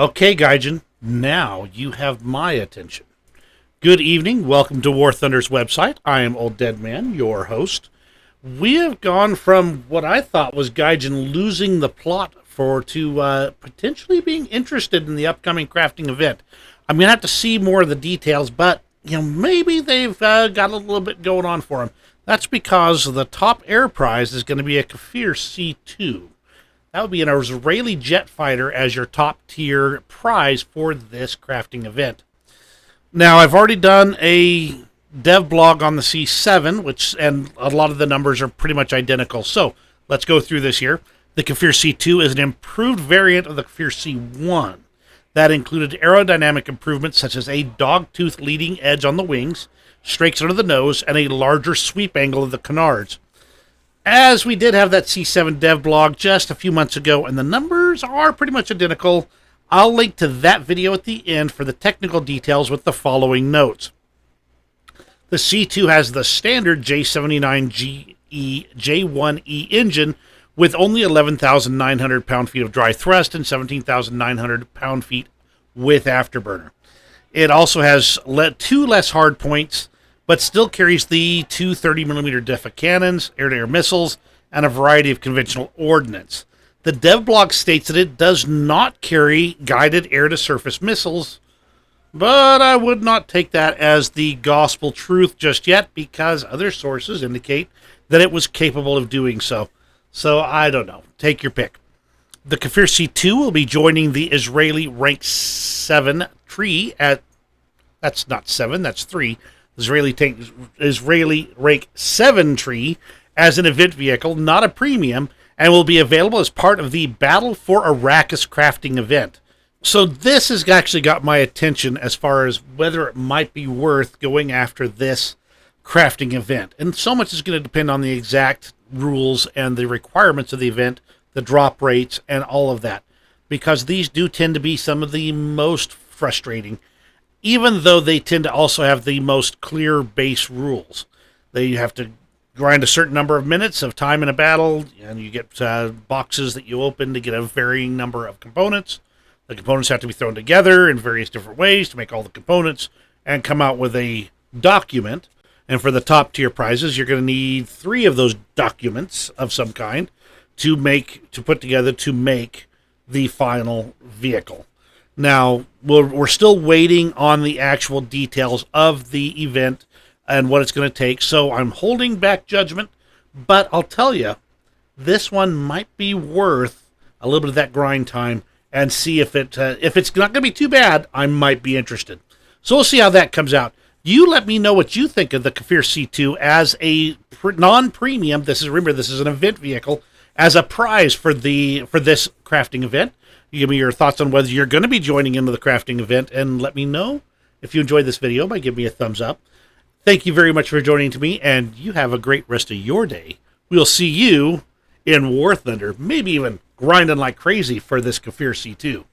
Okay, Gaijin, now you have my attention. Good evening. Welcome to War Thunder's website. I am Old Dead Man, your host. We have gone from what I thought was Gaijin losing the plot to potentially being interested in the upcoming crafting event. I'm going to have to see more of the details, but maybe they've got a little bit going on for them. That's because the top air prize is going to be a Kfir C.2. That would be an Israeli jet fighter as your top tier prize for this crafting event. Now, I've already done a Devblog on the C7, and a lot of the numbers are pretty much identical. So let's go through this here. The Kfir C2 is an improved variant of the Kfir C1 that included aerodynamic improvements such as a dogtooth leading edge on the wings, strakes under the nose, and a larger sweep angle of the canards. As we did have that C7 Devblog just a few months ago, and the numbers are pretty much identical, I'll link to that video at the end for the technical details with the following notes. The C2 has the standard J79GE J1E engine with only 11,900 pound-feet of dry thrust and 17,900 pound-feet with afterburner. It also has two less hard points, but still carries the two 30mm DEFA cannons, air-to-air missiles, and a variety of conventional ordnance. The Devblog states that it does not carry guided air-to-surface missiles, but I would not take that as the gospel truth just yet, because other sources indicate that it was capable of doing so. So, I don't know. Take your pick. The Kfir C2 will be joining the Israeli Rank 7 tree at... That's not 7, that's 3. Israeli Rank 7 tree as an event vehicle, not a premium, and will be available as part of the Battle for Arachis crafting event. So this has actually got my attention as far as whether it might be worth going after this crafting event. And so much is going to depend on the exact rules and the requirements of the event, the drop rates, and all of that. Because these do tend to be some of the most frustrating, even though they tend to also have the most clear base rules. They have to grind a certain number of minutes of time in a battle, and you get boxes that you open to get a varying number of components. The components have to be thrown together in various different ways to make all the components and come out with a document. And for the top tier prizes, you're going to need 3 of those documents of some kind to put together to make the final vehicle. Now, we're still waiting on the actual details of the event and what it's going to take, so I'm holding back judgment, but I'll tell you, this one might be worth a little bit of that grind time and see if it's not going to be too bad, I might be interested. So we'll see how that comes out. You let me know what you think of the Kfir C2 as a non-premium, remember, this is an event vehicle, as a prize for this crafting event. You give me your thoughts on whether you're going to be joining into the crafting event, and let me know if you enjoyed this video by giving me a thumbs up. Thank you very much for joining me, and you have a great rest of your day. We'll see you in War Thunder, maybe even grinding like crazy for this Kfir C2.